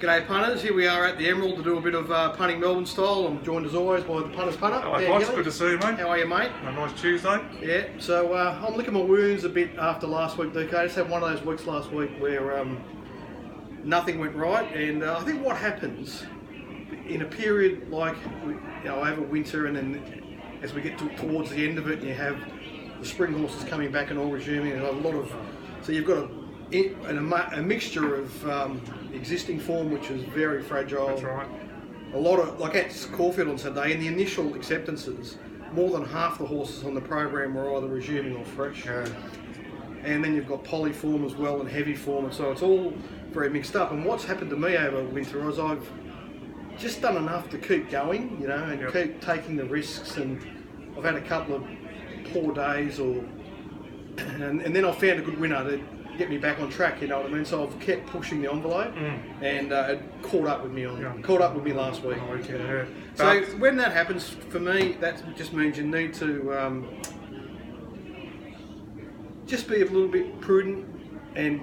G'day punters, here we are at the Emerald to do a bit of punting Melbourne style. I'm joined as always by the punter's punter. Hello guys, good to see you mate. How are you mate? A nice Tuesday. Yeah, so I'm licking my wounds a bit after last week, DK. I just had one of those weeks last week where nothing went right, and I think what happens in a period like over winter and then as we get towards the end of it and you have the spring horses coming back and all resuming and a lot of, so you've got a mixture of existing form which is very fragile. That's right. A lot of, like at Caulfield on Saturday, in the initial acceptances, more than half the horses on the program were either resuming or fresh. Yeah. And then you've got poly form as well and heavy form, and so it's all very mixed up. And what's happened to me over winter is I've just done enough to keep going, and keep taking the risks. And I've had a couple of poor days, and then I found a good winner to get me back on track. You know what I mean? So I've kept pushing the envelope, and it caught up with me last week. Oh, okay, yeah. So when that happens, for me, that just means you need to just be a little bit prudent and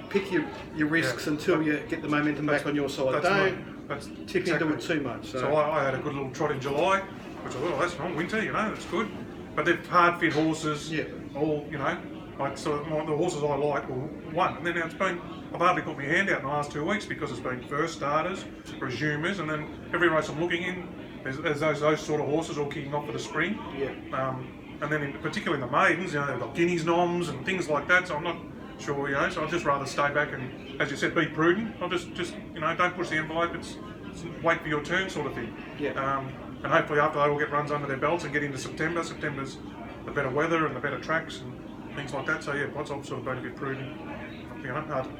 pick your risks until you get the momentum back on your side. Don't tip into it too much. So I had a good little trot in July, which I thought, that's not winter, it's good. But they're hard fit horses, all, like the horses I like won. And then I've hardly put my hand out in the last 2 weeks because it's been first starters, resumers, and then every race I'm looking in, there's those sort of horses all kicking off for the spring. Yeah. And then particularly in the maidens, they've got guineas, noms and things like that, so I'm not sure, so I'd just rather stay back and, as you said, be prudent. I'll just don't push the envelope, it's wait for your turn sort of thing. Yeah. And hopefully after they all get runs under their belts and get into September's the better weather and the better tracks and things like that. So I've sort of been a bit prudent.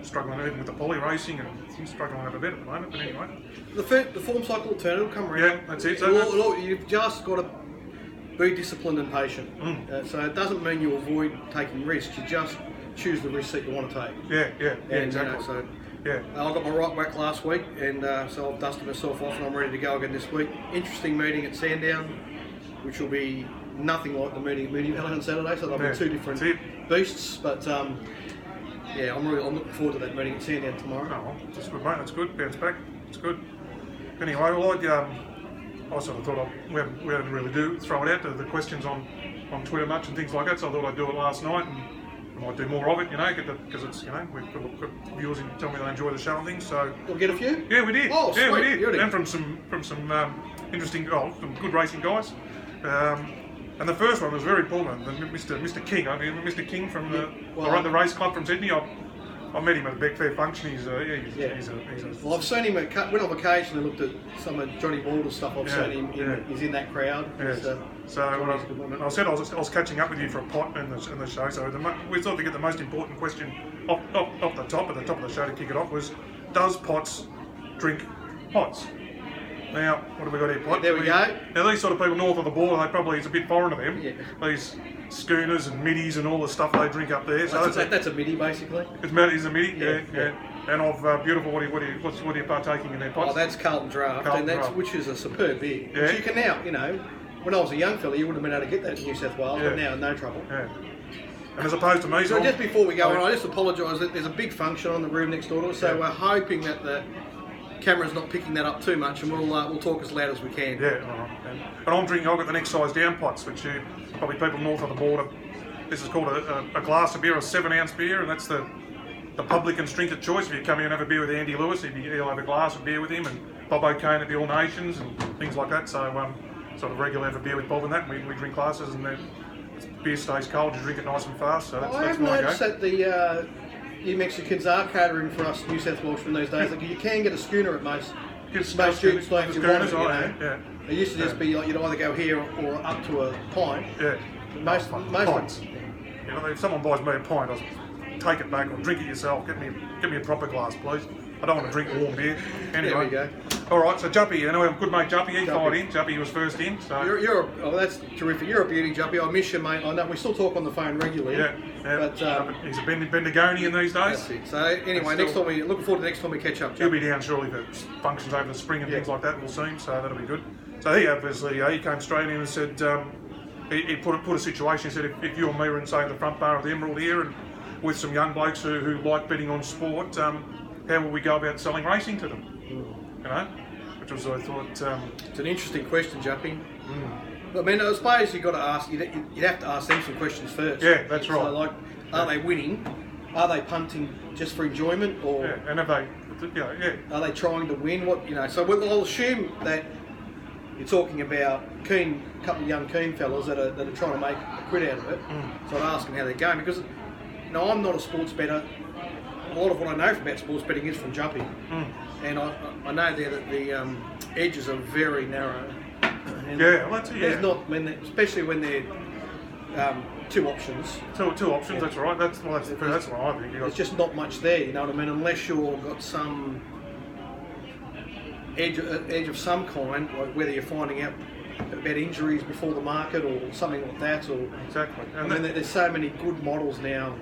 Struggling even with the poly racing and things struggling a bit at the moment, but anyway. The form cycle will turn, it'll come around. Yeah, that's it. So you've just got to be disciplined and patient. So it doesn't mean you avoid taking risks, you just choose the risks that you want to take. Yeah, I exactly. got my right whack last week, and so I've dusted myself off and I'm ready to go again this week. Interesting meeting at Sandown, which will be nothing like the meeting at Moonee Valley on Saturday, so they'll be two different beasts, but I'm looking forward to that meeting at Sandown tomorrow. Oh, that's good mate, that's good, bounce back, it's good. Anyway, well I sort of thought we haven't really throw it out to the questions on Twitter much and things like that, so I thought I'd do it last night and I might do more of it, because it's, we've got viewers who tell me they enjoy the show and things, so... We'll get a few? Yeah, we did. Oh, yeah, sweet. we did. And from some interesting, some good racing guys. And the first one was very important, Mr. King. Mr. King from the race club from Sydney. I met him at the Beckfair function. He's Well, I've seen him when I've occasionally looked at some of Johnny Balder's stuff. I've seen him. He's in that crowd. Yeah. I said I was catching up with you for a pot in the show. So we thought to get the most important question off the top of the show to kick it off was, does Potts drink pots? Now, what have we got here, Pot? There we go. Now, these sort of people north of the border, it's a bit foreign to them. Yeah. These schooners and middies and all the stuff they drink up there. So that's a midi, basically. It's a midi, yeah. And of beautiful, what are you partaking in there, Pots? Oh, that's Carlton Draft, which is a superb beer. Yeah. Which you can now, when I was a young fella, you would have been able to get that in New South Wales, but now no trouble. Yeah. And as opposed to me... So just before we go on, I just apologise that there's a big function on the room next door to us, so we're hoping that the camera's not picking that up too much, and we'll talk as loud as we can. Yeah, and I've got the next size down Pots, which probably people north of the border, this is called a glass of beer, a 7-ounce beer, and that's the publican's drink of choice. If you come here and have a beer with Andy Lewis, he'll have a glass of beer with him, and Bob O'Kane at the All Nations and things like that. So sort of regularly have a beer with Bob and that, and we drink glasses, and then beer stays cold, you drink it nice and fast. So that's I've noticed that you Mexicans are catering for us New South Welshmen these days. Like you can get a schooner at most students like if you want it, It used to just be like you'd either go here or up to a pint. Yeah. Most pints. If someone buys me a pint, I'll take it back or drink it yourself. Get me a proper glass, please. I don't want to drink warm beer. Anyway. There we go. All right, so Juppy, good mate Juppy, he fired in. Juppy was first in. So that's terrific. You're a beauty, Juppy. I miss you, mate. I know we still talk on the phone regularly. Yeah. But he's a Bendigonian these days. That's it. So anyway, looking forward to the next time we catch up. He'll be down shortly for functions over the spring and things like that. We'll see him, so that'll be good. So he obviously he came straight in and said he put a situation. He said if you and me were in say the front bar of the Emerald here and with some young blokes who like betting on sport. how will we go about selling racing to them? You know, which was, I thought, It's an interesting question, Jumpy. I mean, I suppose you've got to ask. You'd have to ask them some questions first. Yeah, that's right. So, like, are they winning? Are they punting just for enjoyment, or yeah, and have they, are they trying to win? What So I'll assume that you're talking about a couple of young keen fellas that are trying to make a quid out of it. So I'd ask them how they're going, because I'm not a sports bettor. A lot of what I know about sports betting is from Jumpy, and I know there that the edges are very narrow. And there's not especially when they're two options. Two options. That's right. That's what I think. There's just not much there. You know what I mean? Unless you've got some edge of some kind, like whether you're finding out about injuries before the market or something like that, or exactly. And there's so many good models now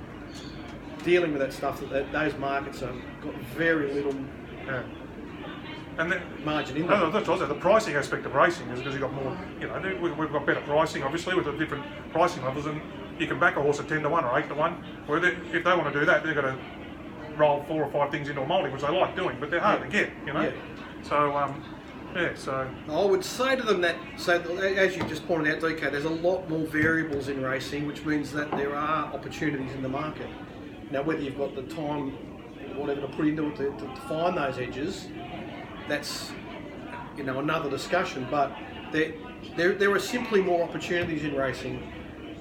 dealing with that stuff that those markets have got very little. Yeah. And margin in there. That's right. The pricing aspect of racing is because you've got more. We've got better pricing, obviously, with the different pricing levels, and you can back a horse at 10 to 1 or 8 to 1. Where if they want to do that, they've got to roll 4 or 5 things into a multi, which they like doing, but they're hard to get. Yeah. So, So I would say to them that, as you just pointed out, DK, there's a lot more variables in racing, which means that there are opportunities in the market. Now, whether you've got the time, whatever, to put into it to find those edges, that's another discussion. But there are simply more opportunities in racing,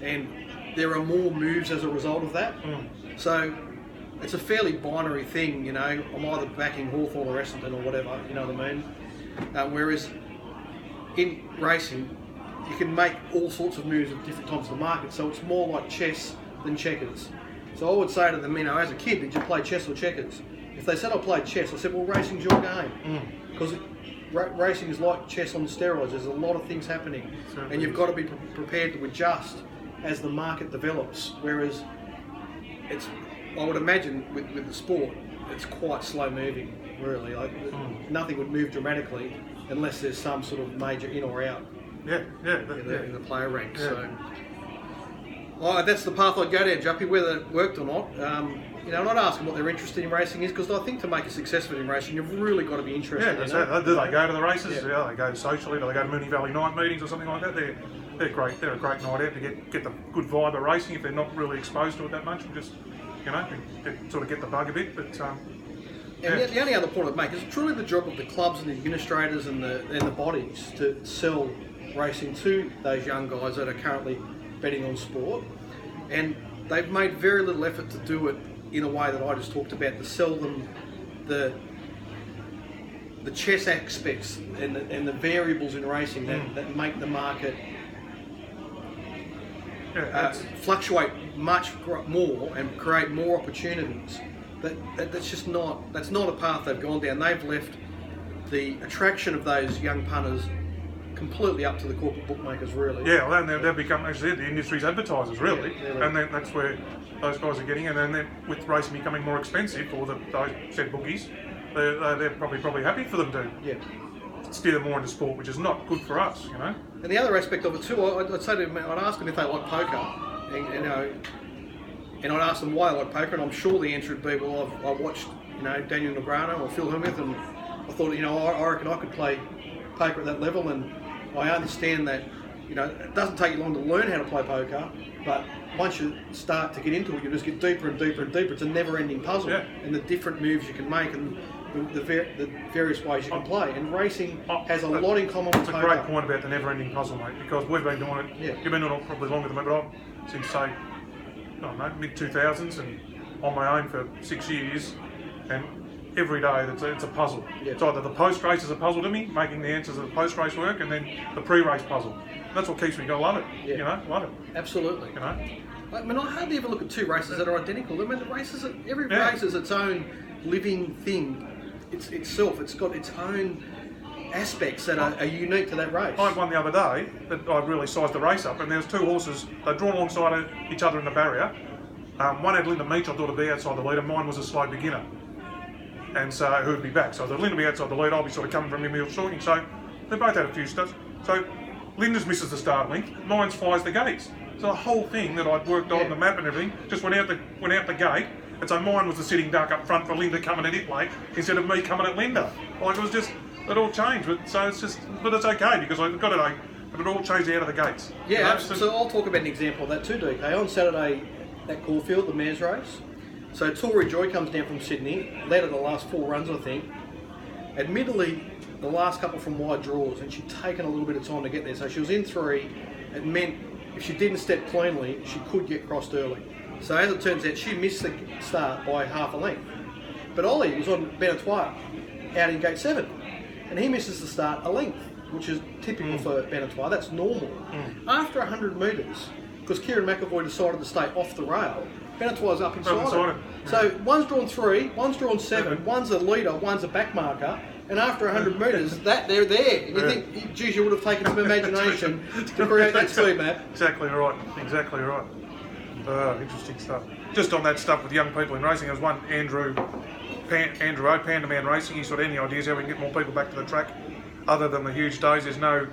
and there are more moves as a result of that. So it's a fairly binary thing. I'm either backing Hawthorn or Essendon or whatever. You know what I mean? Whereas in racing, you can make all sorts of moves at different times of the market. So it's more like chess than checkers. So I would say to them, as a kid, did you play chess or checkers? If they said I played chess, I said, well, racing's your game. Because racing is like chess on steroids. There's a lot of things happening. And you've got to be prepared to adjust as the market develops. Whereas I would imagine with the sport, it's quite slow moving, really. Nothing would move dramatically unless there's some sort of major in or out in the player ranks. Yeah. So that's the path I'd go down, Juppy, whether it worked or not. I'm not asking what their interest in racing is, because I think to make a success of it in racing, you've really got to be interested in it. Do they go to the races? Yeah, they go socially. Do they go to Moonee Valley night meetings or something like that? They're great. They're a great night out to get the good vibe of racing if they're not really exposed to it that much, and just sort of get the bug a bit. But the only other point I'd make is truly the job of the clubs and the administrators and the bodies to sell racing to those young guys that are currently betting on sport, and they've made very little effort to do it in a way that I just talked about, to sell them the chess aspects and the variables in racing that make the market fluctuate much more and create more opportunities. That's not a path they've gone down. They've left the attraction of those young punters completely up to the corporate bookmakers, really. Yeah, well, they've become, as I said, the industry's advertisers, really. Yeah, and then that's where those guys are getting. And then with racing becoming more expensive for those said bookies, they're probably happy for them to steer more into sport, which is not good for us, And the other aspect of it too, I'd say to them, I'd ask them if they like poker, and I'd ask them why they like poker, and I'm sure the answer would be, well, I watched Daniel Negreanu or Phil Hellmuth, and I thought I reckon I could play poker at that level, and I understand that it doesn't take you long to learn how to play poker, but once you start to get into it, you just get deeper and deeper and deeper. It's a never-ending puzzle, and the different moves you can make and the various ways you can play. And racing has a lot in common with poker. It's a great point about the never-ending puzzle, mate, because we've been doing it. You've been doing it probably longer than me, but since say mid-2000s, and on my own for 6 years, and every day it's a puzzle. It's either the post-race is a puzzle to me, making the answers of the post-race work, and then the pre-race puzzle. That's what keeps me going. Love it. Love it. Absolutely. I mean, I hardly ever look at two races that are identical. I mean, every race is its own living thing. It's itself. It's got its own aspects that are unique to that race. I had one the other day that I really sized the race up, and there was two horses. They'd drawn alongside each other in the barrier. One had Linda Meach, I thought, to be outside the leader. Mine was a slow beginner, and so who would be back? So the Linda would be outside the lead. I'll be sort of coming from infield shorting. So they both had a few starts. So Linda's misses the start length. Mine's flies the gates. So the whole thing that I'd worked on the map and everything just went out the gate. And so mine was the sitting duck up front for Linda coming at it late instead of me coming at Linda. Like it was just, it all changed. So it's just, but it's okay because I got it. But it all changed out of the gates. Yeah, You know, so I'll talk about an example of that too, DK. On Saturday at Caulfield, the mares race. So Tori Joy comes down from Sydney, led at the last 4 runs, I think. Admittedly, the last couple from wide draws, and she'd taken a little bit of time to get there. So she was in 3. It meant if she didn't step cleanly, she could get crossed early. So as it turns out, she missed the start by half a length. But Ollie was on Benetois out in gate 7, and he misses the start a length, which is typical for Benetois. That's normal. After 100 metres, because Kieran McAvoy decided to stay off the rail, Benetois up inside her. So one's drawn 3, one's drawn 7, one's a leader, one's a back marker, and after 100 metres, they're there. And you think, geez, you would have taken some imagination to create that speed map. Exactly right. Exactly right. Interesting stuff. Just on that stuff with young people in racing, there was one Andrew O, Panda Man Racing. He sort of any ideas how we can get more people back to the track, other than the huge days. There's no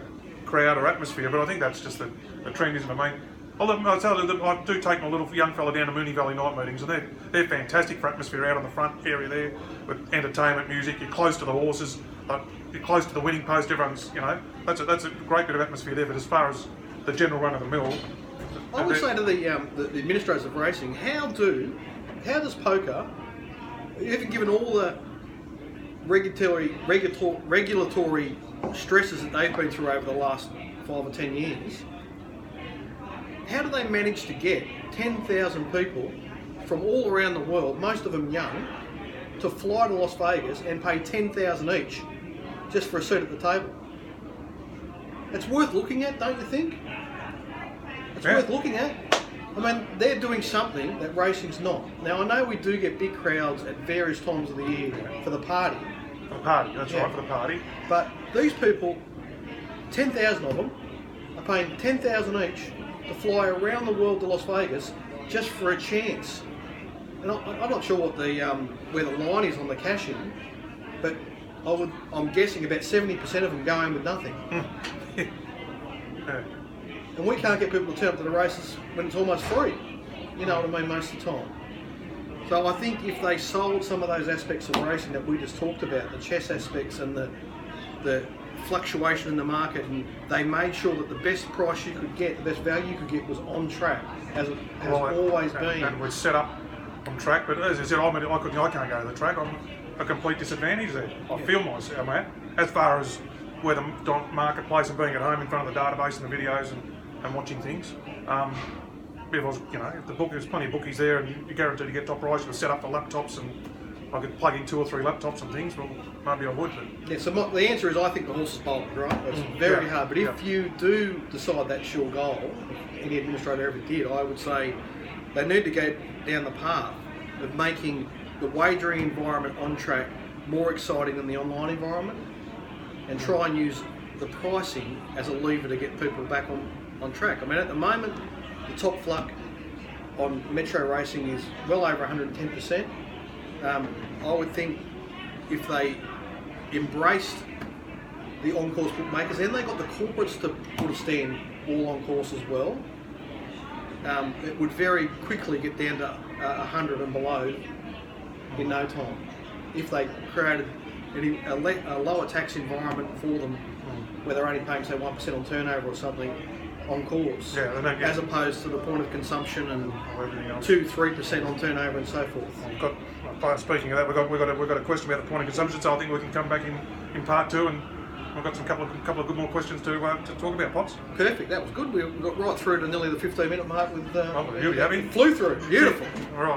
crowd or atmosphere, but I think that's just the trend, isn't it? I mean, I'll tell you that I do take my little young fella down to Moonee Valley night meetings, and they're fantastic for atmosphere out on the front area there with entertainment, music. You're close to the horses, you're close to the winning post. Everyone's, that's a great bit of atmosphere there. But as far as the general run of the mill, I would say to the administrators of racing, how does poker, even given all the regulatory stresses that they've been through over the last 5 or 10 years, how do they manage to get 10,000 people from all around the world, most of them young, to fly to Las Vegas and pay 10,000 each just for a seat at the table? It's worth looking at, don't you think? It's worth looking at. I mean, they're doing something that racing's not. Now, I know we do get big crowds at various times of the year for the party. For the party, that's right, for the party. But these people, 10,000 of them, are paying 10,000 each to fly around the world to Las Vegas just for a chance. And I'm not sure what where the line is on the cash-in, but I'm guessing about 70% of them go home with nothing. Yeah. And we can't get people to turn up to the races when it's almost free. You know what I mean, most of the time. So I think if they sold some of those aspects of racing that we just talked about, the chess aspects and the fluctuation in the market, and they made sure that the best price you could get, the best value you could get was on track, as it has always been. And we're set up on track, but as I said, I can't go to the track. I'm a complete disadvantage there. I feel myself, mate, as far as where the marketplace and being at home in front of the database and the videos and watching things. If I was, there's plenty of bookies there, and you're guaranteed to get top price. You set up the laptops, and I could plug in 2 or 3 laptops and things. Well, maybe I would. But yeah. So the answer is, I think the horse is bolted, right? It's very hard. But if you do decide that's your goal, if any administrator ever did, I would say they need to go down the path of making the wagering environment on track more exciting than the online environment, and try and use the pricing as a lever to get people back on track. I mean, at the moment, the top fluck on Metro Racing is well over 110%. I would think if they embraced the on-course bookmakers, then they got the corporates to put a stand all on course as well, it would very quickly get down to 100 and below in no time. If they created a lower tax environment for them, where they're only paying, say, 1% on turnover or something on course, as opposed to the point of consumption and 2-3% on turnover and so forth. Speaking of that, we've got a question about the point of consumption, so I think we can come back in part 2, and we've got some couple of good more questions to talk about, Pops. Perfect, that was good. We got right through to nearly the 15-minute mark with. You'll be happy. Flew through, beautiful. All right.